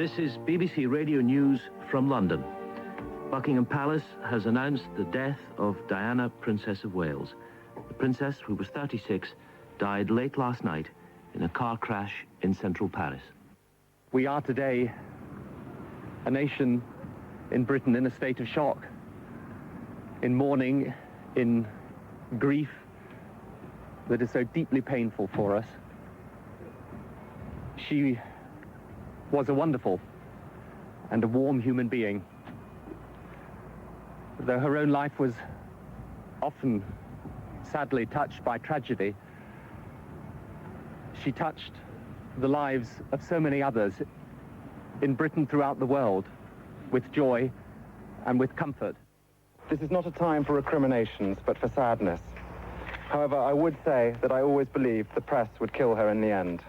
This is BBC Radio News from London. Buckingham Palace has announced the death of Diana, Princess of Wales. The princess, who was 36, died late last night in a car crash in central Paris. We are today a nation in Britain in a state of shock, in mourning, in grief that is so deeply painful for us. She was a wonderful and a warm human being. Though her own life was often sadly touched by tragedy, she touched the lives of so many others in Britain, throughout the world, with joy and with comfort. This is not a time for recriminations, but for sadness. However, I would say that I always believed the press would kill her in the end.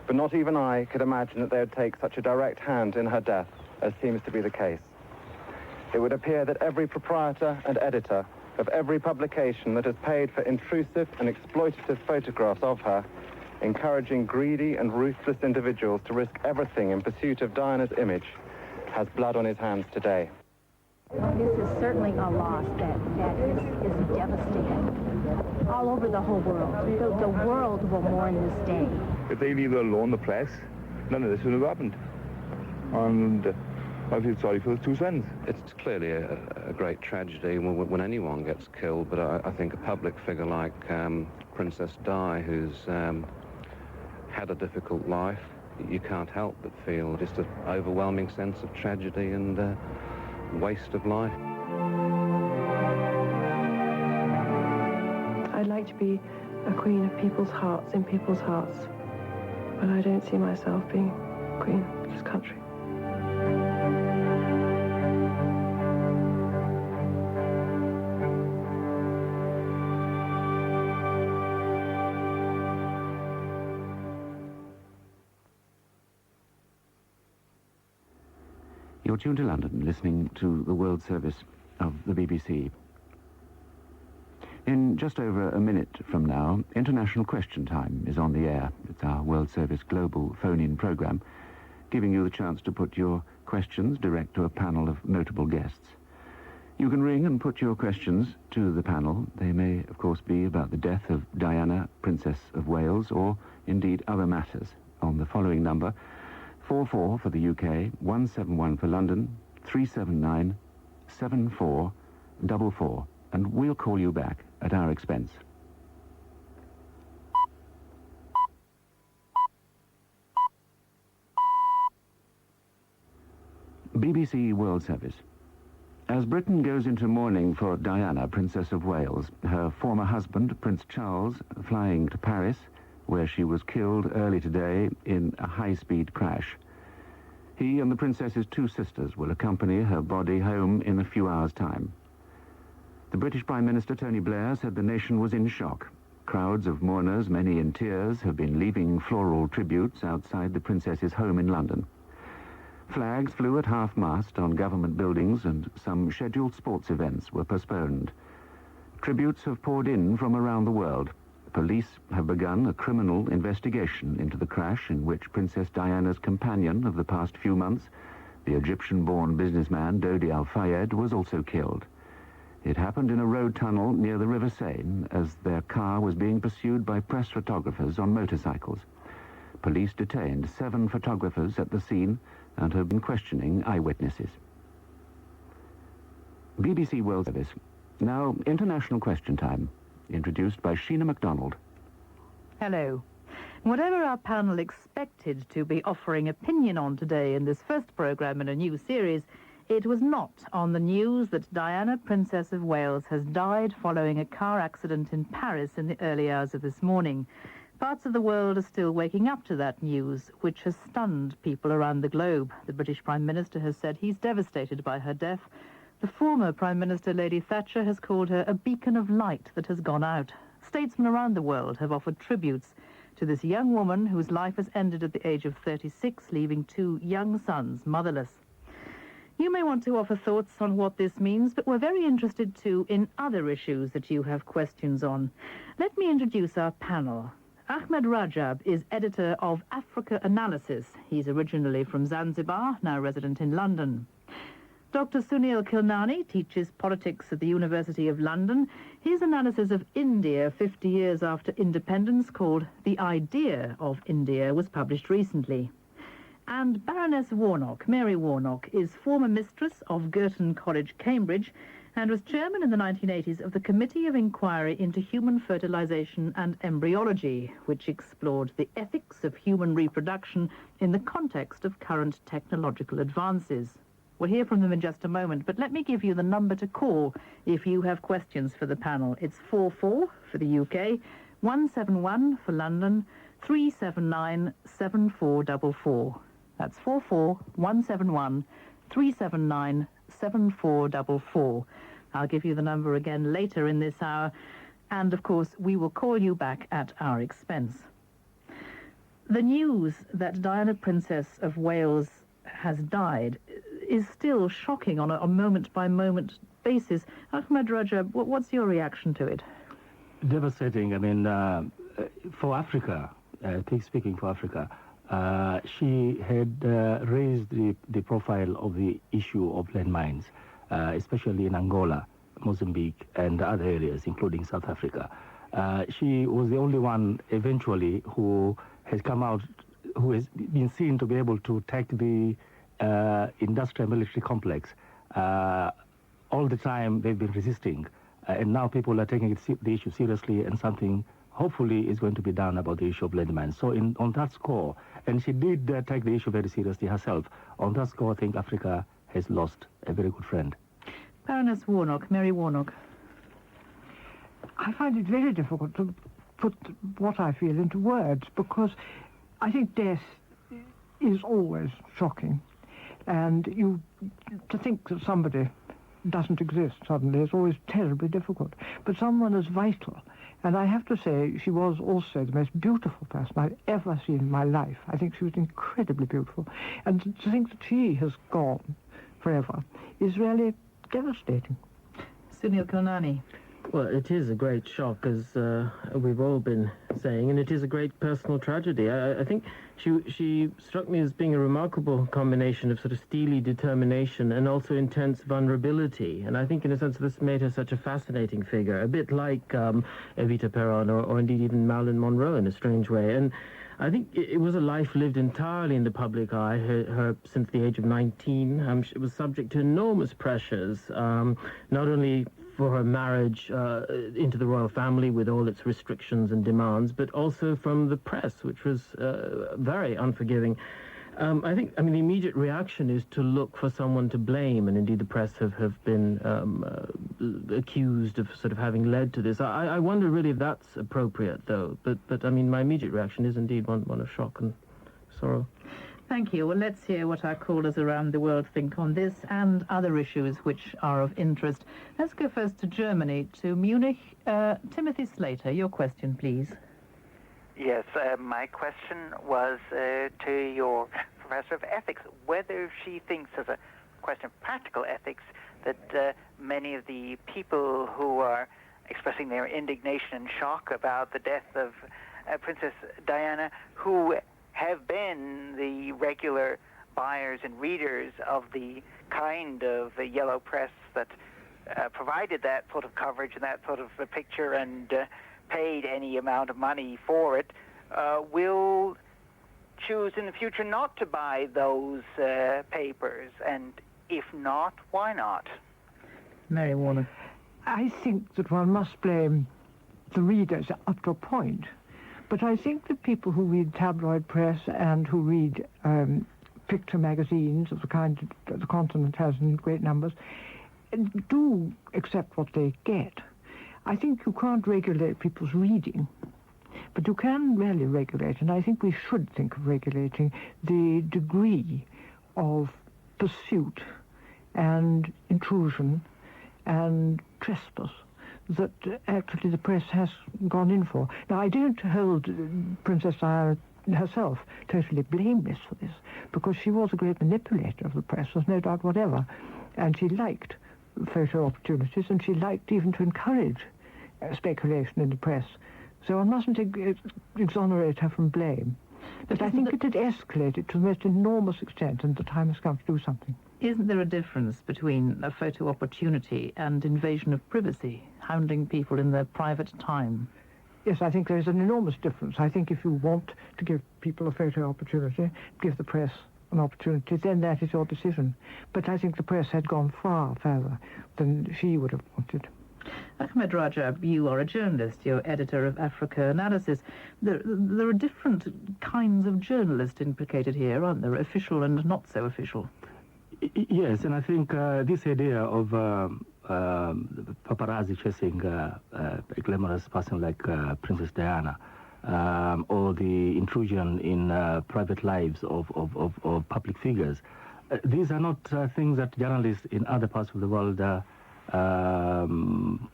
But not even I could imagine that they would take such a direct hand in her death, as seems to be the case. It would appear that every proprietor and editor of every publication that has paid for intrusive and exploitative photographs of her, encouraging greedy and ruthless individuals to risk everything in pursuit of Diana's image, has blood on his hands today. This is certainly a loss that is devastating all over the whole world. The world will mourn this day. If they leave it alone, the press, none of this would have happened. And I feel sorry for the two sons. It's clearly a great tragedy when anyone gets killed, but I think a public figure like Princess Di, who's had a difficult life, you can't help but feel just an overwhelming sense of tragedy and waste of life. I'd like to be a queen of people's hearts, in people's hearts, but I don't see myself being queen of this country. You're tuned to London, listening to the World Service of the BBC. In just over a minute from now, International Question Time is on the air. It's our World Service global phone-in programme, giving you the chance to put your questions direct to a panel of notable guests. You can ring and put your questions to the panel. They may, of course, be about the death of Diana, Princess of Wales, or indeed other matters, on the following number: 44 for the UK, 171 for London, 379 7444, and we'll call you back at our expense. BBC World Service. As Britain goes into mourning for Diana, Princess of Wales, her former husband, Prince Charles, flying to Paris, where she was killed early today in a high-speed crash. He and the princess's two sisters will accompany her body home in a few hours' time. The British Prime Minister Tony Blair said the nation was in shock. Crowds of mourners, many in tears, have been leaving floral tributes outside the princess's home in London. Flags flew at half-mast on government buildings, and some scheduled sports events were postponed. Tributes have poured in from around the world. Police have begun a criminal investigation into the crash in which Princess Diana's companion of the past few months, the Egyptian-born businessman Dodi Al-Fayed, was also killed. It happened in a road tunnel near the River Seine as their car was being pursued by press photographers on motorcycles. Police detained 7 photographers at the scene and have been questioning eyewitnesses. BBC World Service. Now, International Question Time, introduced by Sheena MacDonald. Hello. Whatever our panel expected to be offering opinion on today in this first programme in a new series, it was not on the news that Diana, Princess of Wales, has died following a car accident in Paris in the early hours of this morning. Parts of the world are still waking up to that news, which has stunned people around the globe. The British Prime Minister has said he's devastated by her death. The former Prime Minister, Lady Thatcher, has called her a beacon of light that has gone out. Statesmen around the world have offered tributes to this young woman whose life has ended at the age of 36, leaving 2 young sons motherless. You may want to offer thoughts on what this means, but we're very interested too in other issues that you have questions on. Let me introduce our panel. Ahmed Rajab is editor of Africa Analysis. He's originally from Zanzibar, now resident in London. Dr. Sunil Khilnani teaches politics at the University of London. His analysis of India 50 years after independence, called The Idea of India, was published recently. And Baroness Warnock, Mary Warnock, is former mistress of Girton College, Cambridge, and was chairman in the 1980s of the Committee of Inquiry into Human Fertilization and Embryology, which explored the ethics of human reproduction in the context of current technological advances. We'll hear from them in just a moment, but let me give you the number to call if you have questions for the panel. It's 44 for the UK, 171 for London, 379 7444. That's 44 171 379 7444. I'll give you the number again later in this hour, and of course we will call you back at our expense. The news that Diana, Princess of Wales, has died is still shocking on a moment-by-moment basis. Ahmed Rajab, what's your reaction to it? Devastating. I mean, for Africa, speaking for Africa, she had raised the profile of the issue of landmines, especially in Angola, Mozambique, and other areas, including South Africa. She was the only one, eventually, who has come out, who has been seen to be able to take the industrial military complex. All the time they've been resisting, and now people are taking the issue seriously, and something hopefully is going to be done about the issue of landmines. So on that score, and she did take the issue very seriously herself, on that score I think Africa has lost a very good friend. Baroness Warnock, Mary Warnock. I find it very difficult to put what I feel into words, because I think death is always shocking. And to think that somebody doesn't exist suddenly is always terribly difficult. But someone as vital, and I have to say she was also the most beautiful person I've ever seen in my life. I think she was incredibly beautiful. And to think that she has gone forever is really devastating. Sunil Khilnani. Well, it is a great shock, as we've all been saying, and it is a great personal tragedy. I think she struck me as being a remarkable combination of sort of steely determination and also intense vulnerability. And I think, in a sense, this made her such a fascinating figure, a bit like Evita Peron or indeed even Marilyn Monroe in a strange way. And I think it was a life lived entirely in the public eye. Her since the age of 19, she was subject to enormous pressures, not only for her marriage into the royal family with all its restrictions and demands, but also from the press, which was very unforgiving. I think, the immediate reaction is to look for someone to blame, and indeed the press have been accused of sort of having led to this. I wonder really if that's appropriate, though. But my immediate reaction is indeed one of shock and sorrow. Thank you. Well, let's hear what our callers around the world think on this and other issues which are of interest. Let's go first to Germany, to Munich. Timothy Slater, your question, please. Yes, my question was to your professor of ethics, whether she thinks, as a question of practical ethics, that many of the people who are expressing their indignation and shock about the death of Princess Diana, who have been the regular buyers and readers of the kind of yellow press that provided that sort of coverage and that sort of picture and paid any amount of money for it, will choose in the future not to buy those papers? And if not, why not? Mary Warnock. I think that one must blame the readers up to a point. But I think that people who read tabloid press and who read picture magazines of the kind that the continent has in great numbers do accept what they get. I think you can't regulate people's reading, but you can really regulate, and I think we should think of regulating the degree of pursuit and intrusion and trespass that actually the press has gone in for. Now, I don't hold Princess Diana herself totally blameless for this, because she was a great manipulator of the press, there's no doubt whatever, and she liked photo opportunities, and she liked even to encourage speculation in the press So one mustn't exonerate her from blame. But I think it had escalated to the most enormous extent, and the time has come to do something. Isn't there a difference between a photo opportunity and invasion of privacy, hounding people in their private time? Yes, I think there's an enormous difference. I think if you want to give people a photo opportunity, give the press an opportunity, then that is your decision. But I think the press had gone far further than she would have wanted. Ahmed Rajab, you are a journalist. You're editor of Africa Analysis. There are different kinds of journalists implicated here, aren't there? Official and not so official. Yes, and I think this idea of paparazzi chasing a glamorous person like Princess Diana, or the intrusion in private lives of public figures, these are not things that journalists in other parts of the world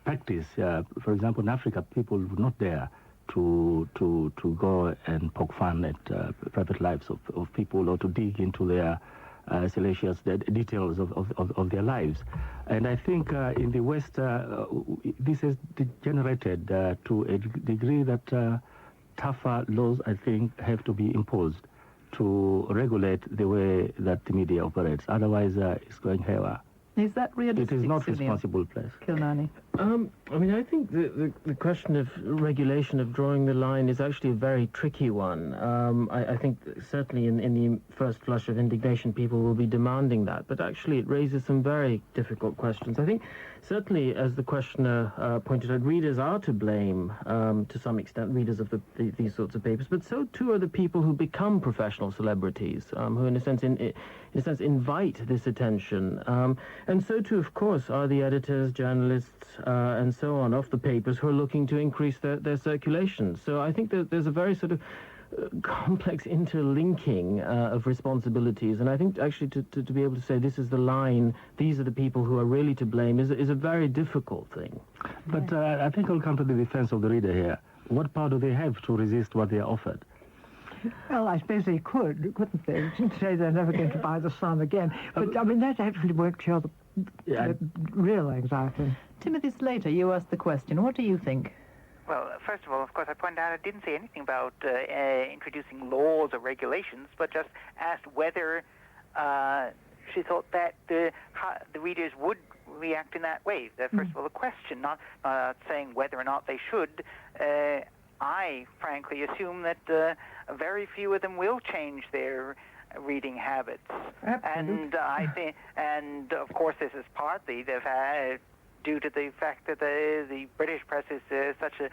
practice. For example, in Africa, people would not dare to go and poke fun at private lives of people, or to dig into their salacious details of their lives. And I think in the West, this has degenerated to a degree that tougher laws, I think, have to be imposed to regulate the way that the media operates. Otherwise, it's going haywire. Is that realistic? It is not responsible place. Kilnani. I mean, I think the question of regulation, of drawing the line, is actually a very tricky one. I think certainly in the first flush of indignation, people will be demanding that, but actually it raises some very difficult questions. I think certainly, as the questioner pointed out, readers are to blame to some extent, readers of these sorts of papers, but so too are the people who become professional celebrities, who in a sense invite this attention. And so too, of course, are the editors, journalists, and so on of the papers who are looking to increase their circulation. So I think that there's a very sort of complex interlinking of responsibilities, and I think actually to be able to say this is the line, these are the people who are really to blame, is a very difficult thing. But I think I'll come to the defense of the reader here. What power do they have to resist what they are offered? Well, I suppose they couldn't they? Say they're never going to buy the Sun again. But, I mean, that actually won't cure the real anxiety. Timothy Slater, you asked the question. What do you think? Well, first of all, of course, I pointed out I didn't say anything about introducing laws or regulations, but just asked whether she thought that the readers would react in that way. First of all, the question, not saying whether or not they should. I frankly assume that very few of them will change their reading habits. Absolutely. And of course, this is partly due to the fact that the British press is such a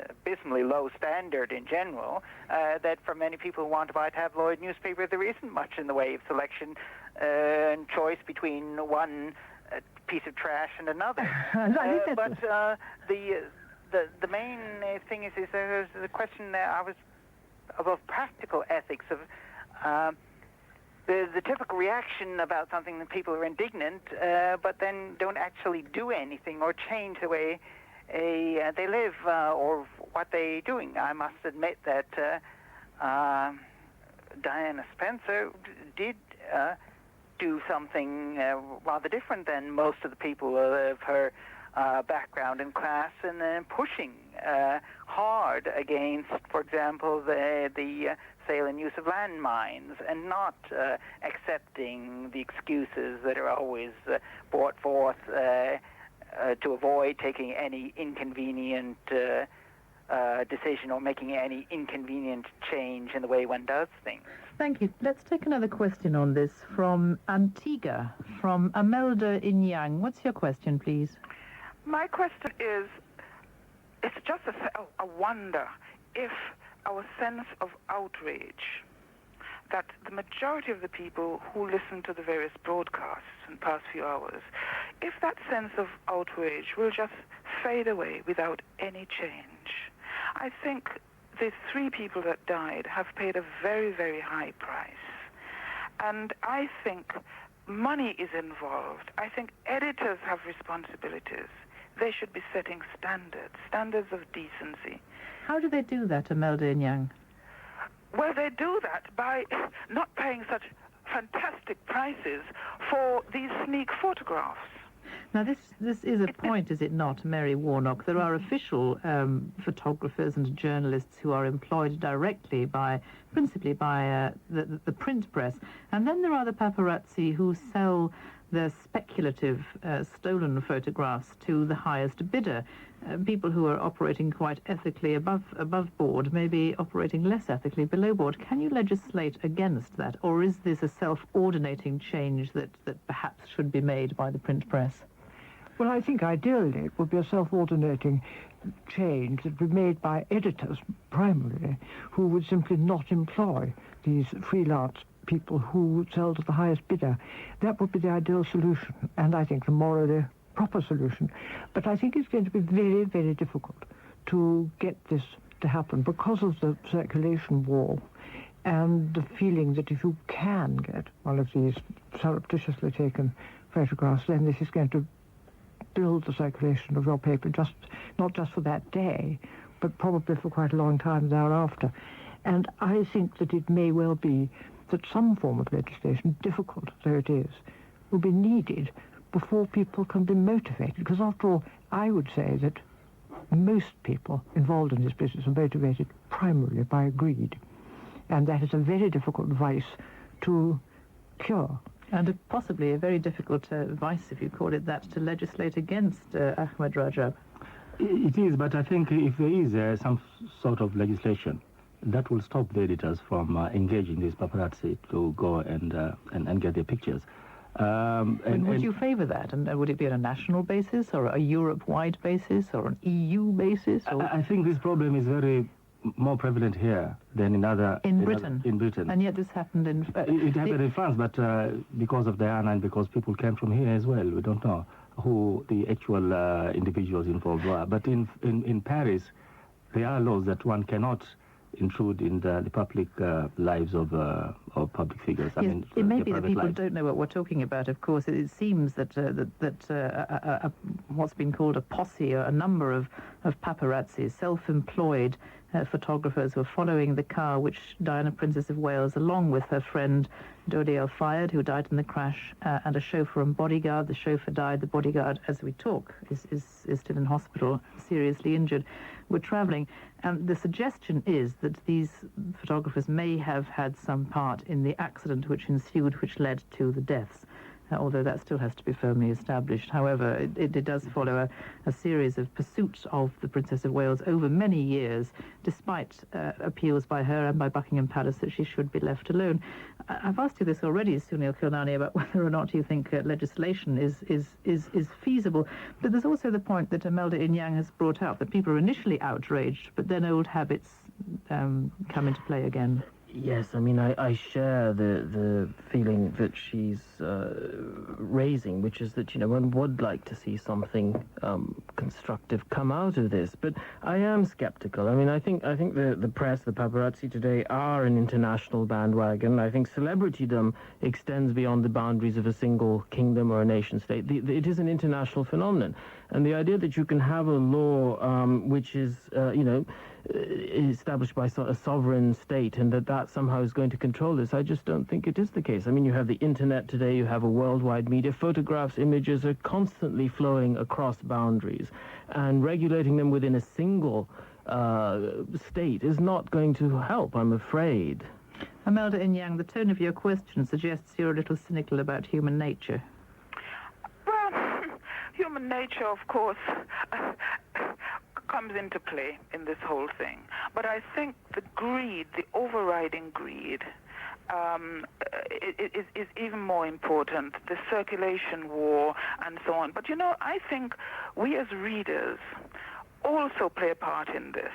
abysmally low standard in general, that for many people who want to buy a tabloid newspaper, there isn't much in the way of selection and choice between one piece of trash and another. But the main thing is there's the question of practical ethics of the typical reaction about something that people are indignant, but then don't actually do anything or change the way they live or what they're doing. I must admit that Diana Spencer did do something rather different than most of the people of her background and class, and then pushing hard against, for example, the sale and use of landmines, and not accepting the excuses that are always brought forth to avoid taking any inconvenient decision or making any inconvenient change in the way one does things. Thank you. Let's take another question on this from Antigua, from Amelda Inyang. What's your question, please? My question is, it's just a wonder if our sense of outrage, that the majority of the people who listen to the various broadcasts in the past few hours, if that sense of outrage will just fade away without any change. I think the 3 people that died have paid a very, very high price. And I think money is involved. I think editors have responsibilities. They should be setting standards of decency. How do they do that, Amelda Inyang? Well, they do that by not paying such fantastic prices for these sneak photographs. Now, this is a point, is it not, Mary Warnock? There are official photographers and journalists who are employed directly principally by the print press. And then there are the paparazzi who sell their speculative stolen photographs to the highest bidder. People who are operating quite ethically above board, maybe operating less ethically below board. Can you legislate against that, or is this a self-ordinating change that perhaps should be made by the print press? Well, I think ideally it would be a self-ordinating change that would be made by editors, primarily, who would simply not employ these freelance people who sell to the highest bidder. That would be the ideal solution, and I think the morally proper solution. But I think it's going to be very, very difficult to get this to happen because of the circulation war and the feeling that if you can get one of these surreptitiously taken photographs, then this is going to build the circulation of your paper, not just for that day, but probably for quite a long time thereafter. And I think that it may well be that some form of legislation, difficult though it is, will be needed before people can be motivated. Because after all, I would say that most people involved in this business are motivated primarily by greed. And that is a very difficult vice to cure. And possibly a very difficult vice, if you call it that, to legislate against Ahmed Rajab. It is, but I think if there is some sort of legislation, that will stop the editors from engaging these paparazzi to go and get their pictures. Would you favour that? And would it be on a national basis, or a Europe-wide basis, or an EU basis? Or? I think this problem is very more prevalent here than in Britain. In Britain. And yet this happened in... it happened in France, but because of Diana and because people came from here as well, we don't know who the actual individuals involved were. But in Paris, there are laws that one cannot intrude in the public lives of public figures. Yes, it may be that people don't know what we're talking about. Of course, it seems that what's been called a posse, a number of paparazzi, self-employed photographers, were following the car which Diana, Princess of Wales, along with her friend Dodi El Fayed, who died in the crash, and a chauffeur and bodyguard. The chauffeur died. The bodyguard, as we talk, is still in hospital, seriously injured. We're travelling, and the suggestion is that these photographers may have had some part in the accident which ensued, which led to the deaths, although that still has to be firmly established. However, it does follow a series of pursuits of the Princess of Wales over many years, despite appeals by her and by Buckingham Palace that she should be left alone. I've asked you this already, Sunil Khilnani, about whether or not you think legislation is feasible. But there's also the point that Imelda Inyang has brought out, that people are initially outraged, but then old habits come into play again. Yes, I mean, I share the feeling that she's raising, which is that, one would like to see something constructive come out of this. But I am skeptical. I mean, I think the press, the paparazzi today, are an international bandwagon. I think celebritydom extends beyond the boundaries of a single kingdom or a nation state. It is an international phenomenon. And the idea that you can have a law which is, established by a sovereign state, and that somehow is going to control this, I just don't think it is the case. I mean, you have the internet today, you have a worldwide media, photographs, images are constantly flowing across boundaries, and regulating them within a single state is not going to help, I'm afraid. Imelda Inyang, the tone of your question suggests you're a little cynical about human nature. Well, human nature, of course, comes into play in this whole thing. But I think the greed, the overriding greed, is even more important, the circulation war and so on. But, I think we as readers also play a part in this,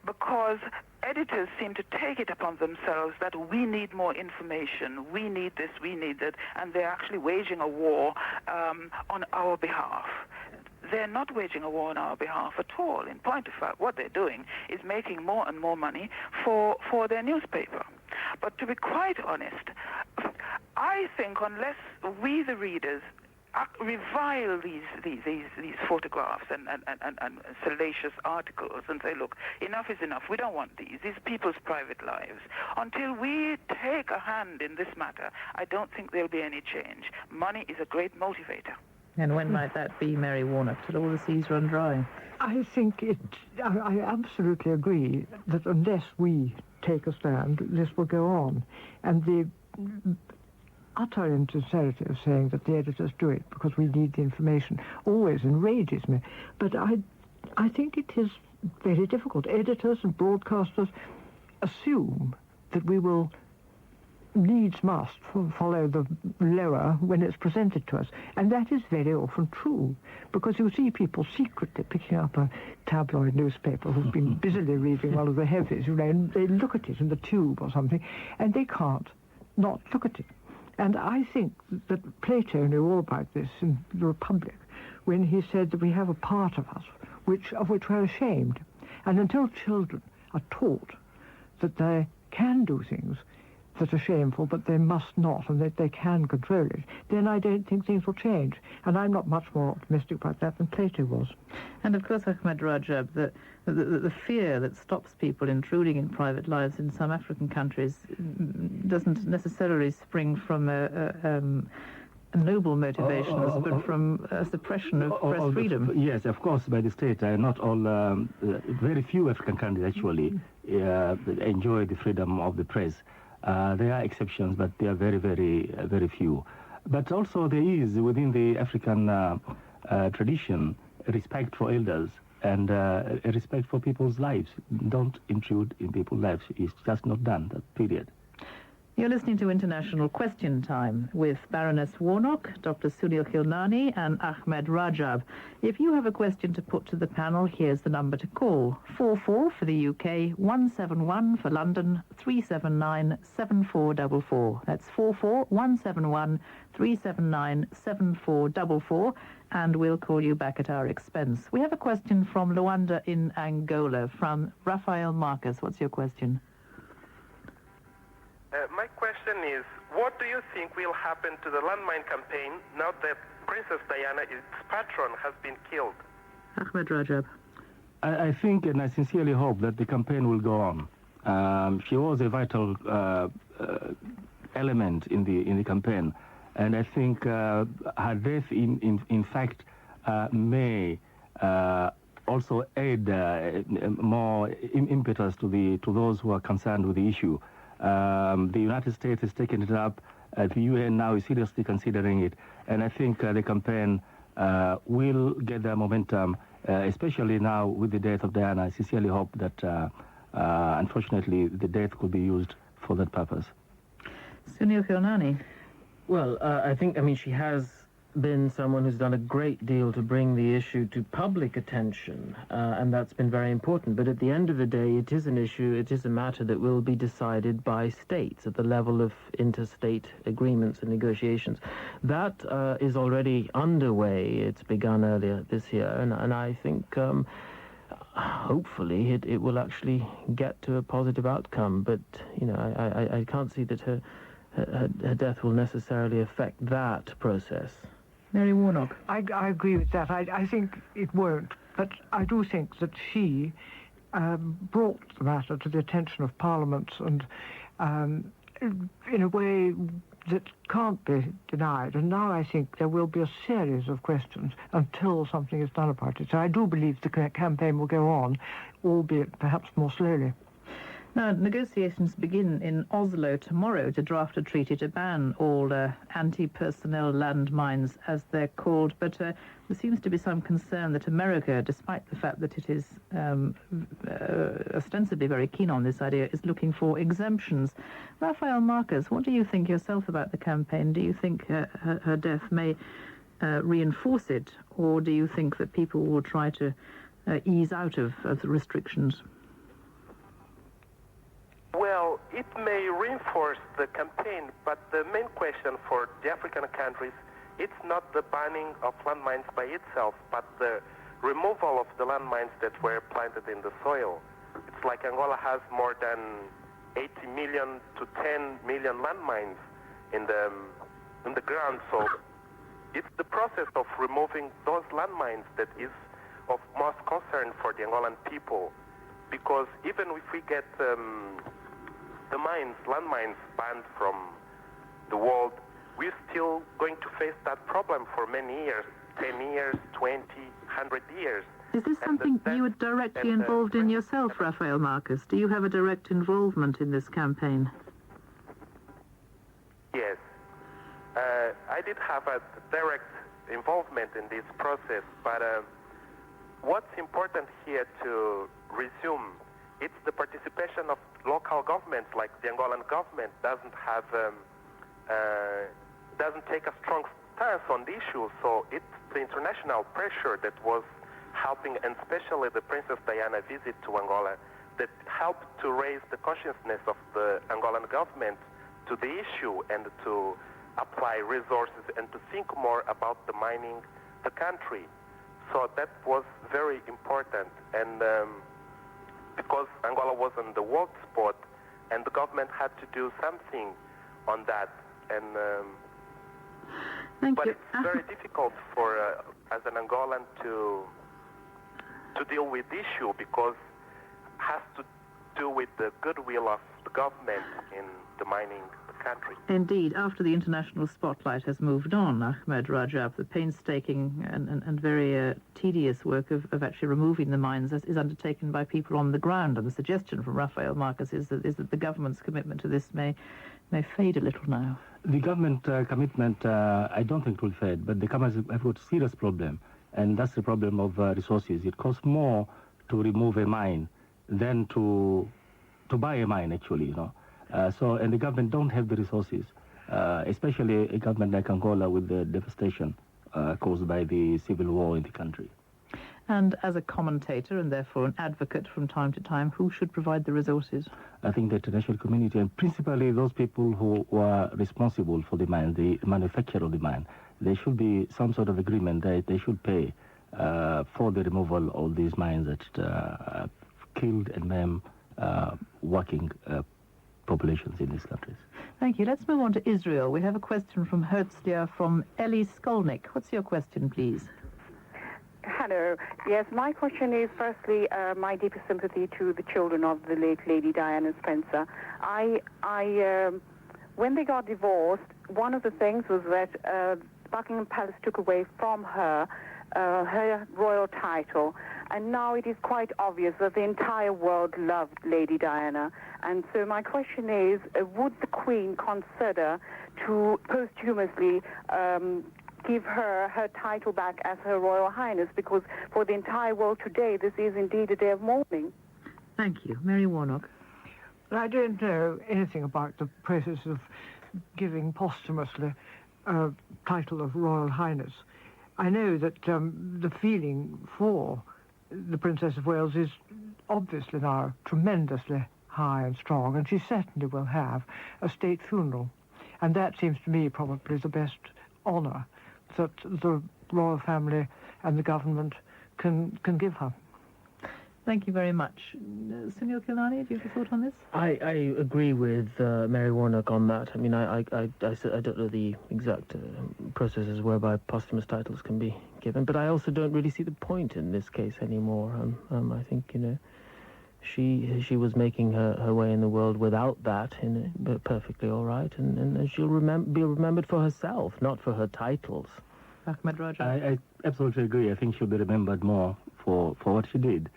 because editors seem to take it upon themselves that we need more information, we need this, we need that, and they're actually waging a war on our behalf. They're not waging a war on our behalf at all. In point of fact, what they're doing is making more and more money for their newspaper. But to be quite honest, I think unless we, the readers, revile these photographs and salacious articles and say, look, enough is enough, we don't want these people's private lives. Until we take a hand in this matter, I don't think there'll be any change. Money is a great motivator. And when might that be, Mary Warnock, till all the seas run dry? I think I absolutely agree that unless we take a stand, this will go on. And the utter insincerity of saying that the editors do it because we need the information always enrages me. But I think it is very difficult. Editors and broadcasters assume that we will needs must follow the lower when it's presented to us. And that is very often true, because you see people secretly picking up a tabloid newspaper who've been busily reading one of the heavies, you know, and they look at it in the tube or something, and they can't not look at it. And I think that Plato knew all about this in the Republic, when he said that we have a part of us of which we're ashamed. And until children are taught that they can do things that are shameful, but they must not, and that they can control it, then I don't think things will change. And I'm not much more optimistic about that than Plato was. And of course, Ahmed Rajab, the fear that stops people intruding in private lives in some African countries doesn't necessarily spring from a noble motivations, but from a suppression of press freedom. Yes, of course, by the state. Not all, very few African countries actually enjoy the freedom of the press. There are exceptions, but they are very, very, very few. But also there is, within the African tradition, respect for elders and a respect for people's lives. Don't intrude in people's lives. It's just not done, that period. You're listening to International Question Time with Baroness Warnock, Dr. Sunil Khilnani and Ahmed Rajab. If you have a question to put to the panel, here's the number to call. 44 for the UK, 171 for London, 379 7444. That's 44 171 379 7444, and we'll call you back at our expense. We have a question from Luanda in Angola, from Rafael Marcus. What's your question? My question is, what do you think will happen to the landmine campaign now that Princess Diana, its patron, has been killed? Ahmed Rajab. I think and I sincerely hope that the campaign will go on. She was a vital element in the campaign, and I think her death, in fact, may also add more impetus to those who are concerned with the issue. The United States has taken it up. The UN now is seriously considering it. And I think the campaign will get the momentum, especially now with the death of Diana. I sincerely hope that, unfortunately, the death could be used for that purpose. Sunil Khilnani. Well, I mean, she has been someone who's done a great deal to bring the issue to public attention, and that's been very important. But at the end of the day, it is an issue, it is a matter that will be decided by states at the level of interstate agreements and negotiations. That is already underway. It's begun earlier this year, and I think hopefully it will actually get to a positive outcome. But, you know, I can't see that her death will necessarily affect that process. Mary Warnock. I agree with that. I think it won't. But I do think that she brought the matter to the attention of parliaments and in a way that can't be denied. And now I think there will be a series of questions until something is done about it. So I do believe the campaign will go on, albeit perhaps more slowly. Now, negotiations begin in Oslo tomorrow to draft a treaty to ban all anti-personnel landmines, as they're called. But there seems to be some concern that America, despite the fact that it is ostensibly very keen on this idea, is looking for exemptions. Rafael Marcus, what do you think yourself about the campaign? Do you think her death may reinforce it, or do you think that people will try to ease out of the restrictions? Well, it may reinforce the campaign, but the main question for the African countries, it's not the banning of landmines by itself, but the removal of the landmines that were planted in the soil. It's like Angola has more than 80 million to 10 million landmines in the ground, so it's the process of removing those landmines that is of most concern for the Angolan people, because even if we get the landmines banned from the world, we're still going to face that problem for many years. 10 years, 20, 100 years. Is this something you were directly involved in yourself, Rafael Marcus? Do you have a direct involvement in this campaign? Yes. I did have a direct involvement in this process, but what's important here to resume, it's the participation of local governments, like the Angolan government doesn't take a strong stance on the issue, so it's the international pressure that was helping, and especially the Princess Diana visit to Angola, that helped to raise the consciousness of the Angolan government to the issue and to apply resources and to think more about the mining the country. So that was very important, and because Angola was on the world spot, and the government had to do something on that, and but it's very difficult for as an Angolan to deal with the issue, because it has to do with the goodwill of the government in the mining the country. Indeed, after the international spotlight has moved on, Ahmed Rajab, the painstaking and very tedious work of actually removing the mines is undertaken by people on the ground, and the suggestion from Rafael Marcus is that the government's commitment to this may fade a little now. The government commitment, I don't think will fade, but the government have got a serious problem, and that's the problem of resources. It costs more to remove a mine than to buy a mine, actually, you know. And the government don't have the resources, especially a government like Angola with the devastation caused by the civil war in the country. And as a commentator and therefore an advocate from time to time, who should provide the resources? I think the international community, and principally those people who are responsible for the mine, the manufacturer of the mine, there should be some sort of agreement that they should pay for the removal of these mines that killed and maimed working populations in these countries. Thank you. Let's move on to Israel. We have a question from Herzliya from Eli Skolnick. What's your question, please? Hello. Yes, my question is, firstly, my deepest sympathy to the children of the late Lady Diana Spencer. When they got divorced, one of the things was that Buckingham Palace took away from her her royal title, and now it is quite obvious that the entire world loved Lady Diana. And so my question is, would the Queen consider to posthumously give her title back as Her Royal Highness, because for the entire world today, this is indeed a day of mourning. Thank you. Mary Warnock. I don't know anything about the process of giving posthumously a title of Royal Highness. I know that the feeling for the Princess of Wales is obviously now tremendously high and strong, and she certainly will have a state funeral. And that seems to me probably the best honour that the royal family and the government can give her. Thank you very much. Sunil Kilnani, do you have a thought on this? I agree with Mary Warnock on that. I mean, I don't know the exact processes whereby posthumous titles can be given, but I also don't really see the point in this case anymore. I think, you know, she was making her way in the world without that, but perfectly all right, and she'll be remembered for herself, not for her titles. Ahmed Rajab. I absolutely agree. I think she'll be remembered more for what she did.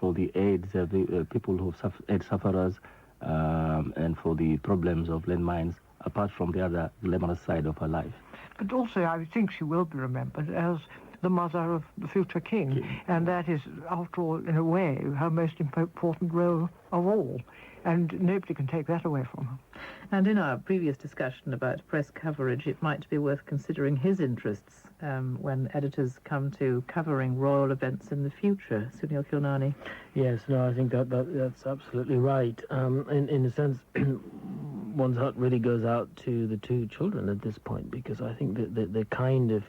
For the AIDS, the people who AIDS sufferers, and for the problems of landmines, apart from the other glamorous side of her life. But also, I think she will be remembered as the mother of the future king, and that is, after all, in a way, her most important role of all, and nobody can take that away from her. And in our previous discussion about press coverage, it might be worth considering his interests when editors come to covering royal events in the future. Sunil Kilnani. Yes, no, I think that's absolutely right. In a sense, one's heart really goes out to the two children at this point, because I think that the kind of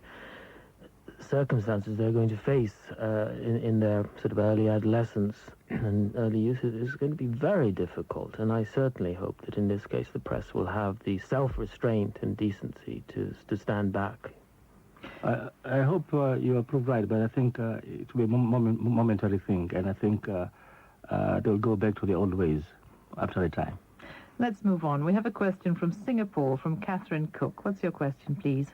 circumstances they're going to face in their sort of early adolescence and early youth is going to be very difficult, and I certainly hope that in this case the press will have the self-restraint and decency to stand back. I hope you are proved right, but I think it will be a momentary thing, and I think they'll go back to the old ways after a time. Let's move on. We have a question from Singapore, from Catherine Cook. What's your question, please?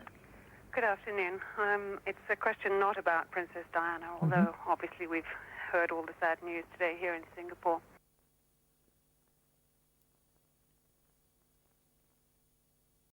Good afternoon. It's a question not about Princess Diana, although obviously we've heard all the sad news today here in Singapore.